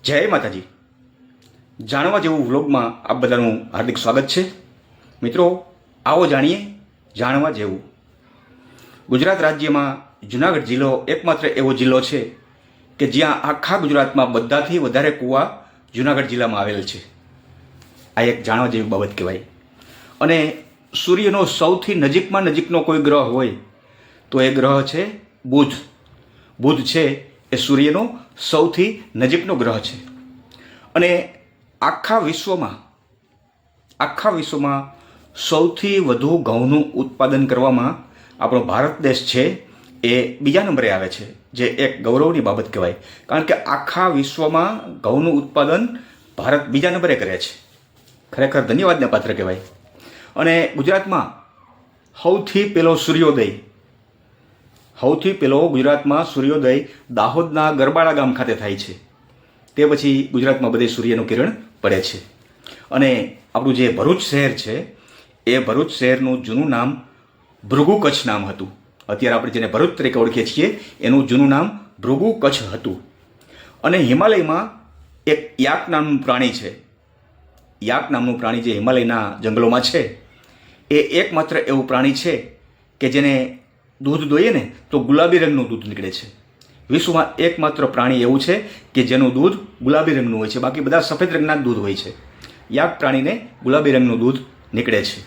જય માતાજી. જાણવા જેવું વ્લોગમાં આપ બધાનું હાર્દિક સ્વાગત છે. મિત્રો, આવો જાણીએ જાણવા જેવું. ગુજરાત રાજ્યમાં જુનાગઢ જિલ્લો એકમાત્ર એવો જિલ્લો છે કે જ્યાં આખા ગુજરાતમાં બધાથી વધારે કૂવા જુનાગઢ જિલ્લામાં આવેલ છે. આ એક જાણવા જેવી બાબત કહેવાય. અને સૂર્યનો સૌથી નજીકમાં નજીકનો કોઈ ગ્રહ હોય તો એ ગ્રહ છે બુધ. બુધ છે એ સૂર્યનો સૌથી નજીકનો ગ્રહ છે. અને આખા વિશ્વમાં સૌથી વધુ ઘઉંનું ઉત્પાદન કરવામાં આપણો ભારત દેશ છે એ બીજા નંબરે આવે છે, જે એક ગૌરવની બાબત કહેવાય. કારણ કે આખા વિશ્વમાં ઘઉંનું ઉત્પાદન ભારત બીજા નંબરે કરે છે. ખરેખર ધન્યવાદને પાત્ર કહેવાય. અને ગુજરાતમાં સૌથી પહેલો ગુજરાતમાં સૂર્યોદય દાહોદના ગરબાડા ગામ ખાતે થાય છે. તે પછી ગુજરાતમાં બધે સૂર્યનું કિરણ પડે છે. અને આપણું જે ભરૂચ શહેર છે એ ભરૂચ શહેરનું જૂનું નામ ભૃગુ કચ્છ નામ હતું. અત્યારે આપણે જેને ભરૂચ તરીકે ઓળખીએ છીએ એનું જૂનું નામ ભૃગુ કચ્છ હતું. અને હિમાલયમાં એક યાક નામનું પ્રાણી છે. યાક નામનું પ્રાણી જે હિમાલયના જંગલોમાં છે એ એકમાત્ર એવું પ્રાણી છે કે જેને દૂધ દોઈએ ને તો ગુલાબી રંગનું દૂધ નીકળે છે. વિશ્વમાં એકમાત્ર પ્રાણી એવું છે કે જેનું દૂધ ગુલાબી રંગનું હોય છે. બાકી બધા સફેદ રંગના દૂધ હોય છે. યાક પ્રાણીને ગુલાબી રંગનું દૂધ નીકળે છે.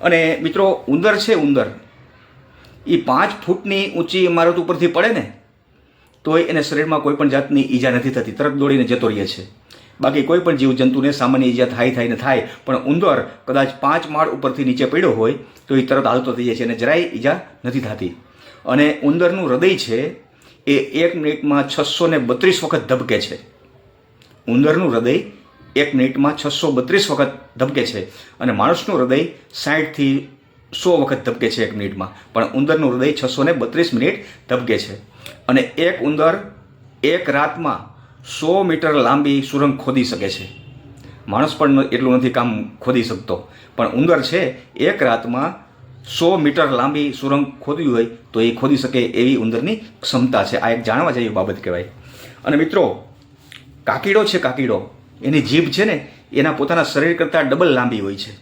અને મિત્રો, ઉંદર છે, ઉંદર એ 5 ફૂટની ઊંચી ઇમારત ઉપરથી પડે ને તો એને શરીરમાં કોઈ પણ જાતની ઈજા નથી થતી, તરત દોડીને જતો રહે છે. બાકી કોઈ પણ જીવજંતુને સામાન્ય ઈજા થાય, પણ ઉંદર કદાચ 5 માળ ઉપરથી નીચે પડ્યો હોય તો એ તરત હાલતો થઈ જાય છે અને જરાય ઈજા નથી થતી. અને ઉંદરનું હૃદય છે એ 1 મિનિટમાં 632 વખત ધબકે છે. ઉંદરનું હૃદય 1 મિનિટમાં 632 વખત ધબકે છે. અને માણસનું હૃદય 60 થી 100 વખત ધબકે છે 1 મિનિટમાં. પણ ઉંદરનું હૃદય 632 મિનિટ ધબકે છે. અને એક ઉંદર એક રાતમાં 100 મીટર લાંબી સુરંગ ખોદી શકે છે. માણસ પણ એટલું નથી કામ ખોદી શકતો, પણ ઉંદર છે એક રાતમાં 100 મીટર લાંબી સુરંગ ખોદવી હોય તો એ ખોદી શકે એવી ઉંદરની ક્ષમતા છે. આ એક જાણવા જેવી બાબત કહેવાય. અને મિત્રો, કાકીડો છે, કાકીડો એની જીભ છે ને એના પોતાના શરીર કરતાં ડબલ લાંબી હોય છે.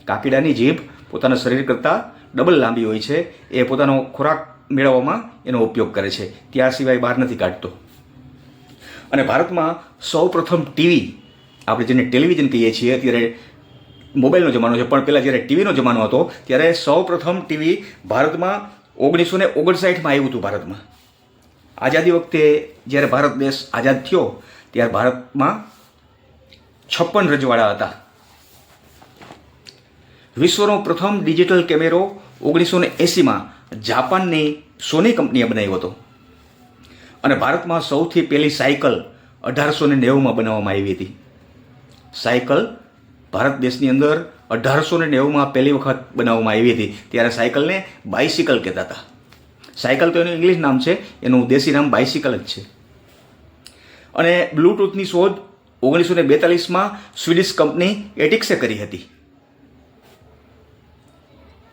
કાકીડાની જીભ પોતાના શરીર કરતાં ડબલ લાંબી હોય છે. એ પોતાનો ખોરાક મેળવવામાં એનો ઉપયોગ કરે છે, ત્યાં સિવાય બહાર નથી કાઢતો. અને ભારતમાં સૌપ્રથમ ટીવી, આપણે જેને ટેલિવિઝન કહીએ છીએ, અત્યારે મોબાઈલનો જમાનો છે, પણ પહેલાં જ્યારે ટીવીનો જમાનો હતો ત્યારે સૌપ્રથમ ટીવી ભારતમાં 1959માં આવ્યું હતું. ભારતમાં આઝાદી વખતે જ્યારે ભારત દેશ આઝાદ થયો ત્યારે ભારતમાં 56 રજવાડા હતા. વિશ્વનો પ્રથમ ડિજિટલ કેમેરો 1980માં જાપાનની સોની કંપનીએ બનાવ્યો હતો. અને ભારતમાં સૌથી પહેલી સાયકલ 1890માં બનાવવામાં આવી હતી. સાયકલ ભારત દેશની અંદર 1890માં પહેલી વખત બનાવવામાં આવી હતી. ત્યારે સાયકલને બાઇસિકલ કહેતા હતા. સાયકલ તો એનું ઇંગ્લિશ નામ છે, એનું દેશી નામ બાઇસિકલ જ છે. અને બ્લૂટૂથની શોધ 1942માં સ્વીડિશ કંપની એટિક્સે કરી હતી.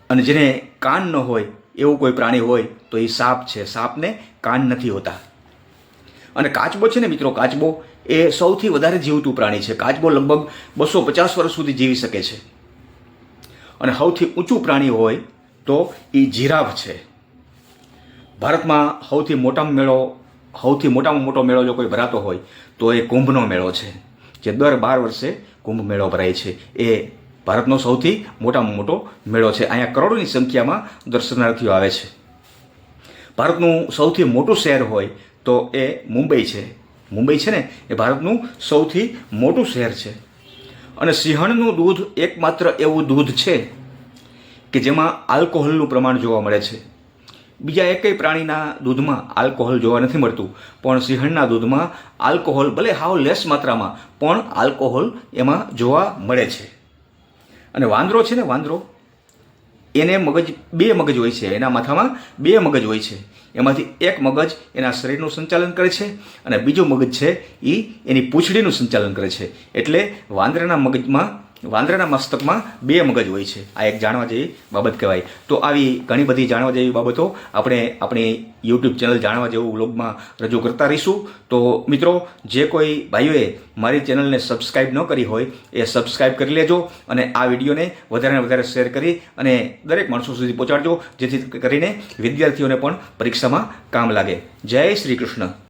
અને જેને કાન ન હોય એવું કોઈ પ્રાણી હોય તો એ સાપ છે. સાપને કાન નથી હોતા. અને કાચબો છે ને મિત્રો, કાચબો એ સૌથી વધારે જીવતું પ્રાણી છે. કાચબો લગભગ 250 વર્ષ સુધી જીવી શકે છે. અને સૌથી ઊંચું પ્રાણી હોય તો એ જીરાફ છે. ભારતમાં સૌથી મોટામાં મોટો મેળો જો કોઈ ભરાતો હોય તો એ કુંભનો મેળો છે, જે દર 12 વર્ષે કુંભ મેળો ભરાય છે. એ ભારતનો સૌથી મોટામાં મોટો મેળો છે. અહીંયા કરોડોની સંખ્યામાં દર્શનાર્થીઓ આવે છે. ભારતનું સૌથી મોટું શહેર હોય તો એ મુંબઈ છે. મુંબઈ છે ને એ ભારતનું સૌથી મોટું શહેર છે. અને સિંહણનું દૂધ એકમાત્ર એવું દૂધ છે કે જેમાં આલ્કોહોલનું પ્રમાણ જોવા મળે છે. બીજા એકેય પ્રાણીના દૂધમાં આલ્કોહોલ જોવા નથી મળતું, પણ સિંહણના દૂધમાં આલ્કોહોલ ભલે હાવ લેસ માત્રામાં પણ આલ્કોહોલ એમાં જોવા મળે છે. અને વાંદરો છે ને, વાંદરો એને 2 મગજ હોય છે. એના માથામાં 2 મગજ હોય છે. એમાંથી એક મગજ એના શરીરનું સંચાલન કરે છે અને બીજું મગજ છે એ એની પૂંછડીનું સંચાલન કરે છે. એટલે વાંદરાના મગજમાં વાંદરાના મસ્તકમાં 2 મગજ હોય છે. આ એક જાણવા જેવી બાબત કહેવાય. તો આવી ઘણી બધી જાણવા જેવી બાબતો આપણે આપણી યુટ્યુબ ચેનલ જાણવા જેવું વ્લોગમાં રજૂ કરતા રહીશું. તો મિત્રો, જે કોઈ ભાઈઓએ મારી ચેનલને સબસ્ક્રાઈબ ન કરી હોય એ સબસ્ક્રાઈબ કરી લેજો અને આ વિડીયોને વધારે વધારે શેર કરી અને દરેક માણસો સુધી પહોંચાડજો, જેથી કરીને વિદ્યાર્થીઓને પણ પરીક્ષામાં કામ લાગે. જય શ્રી કૃષ્ણ.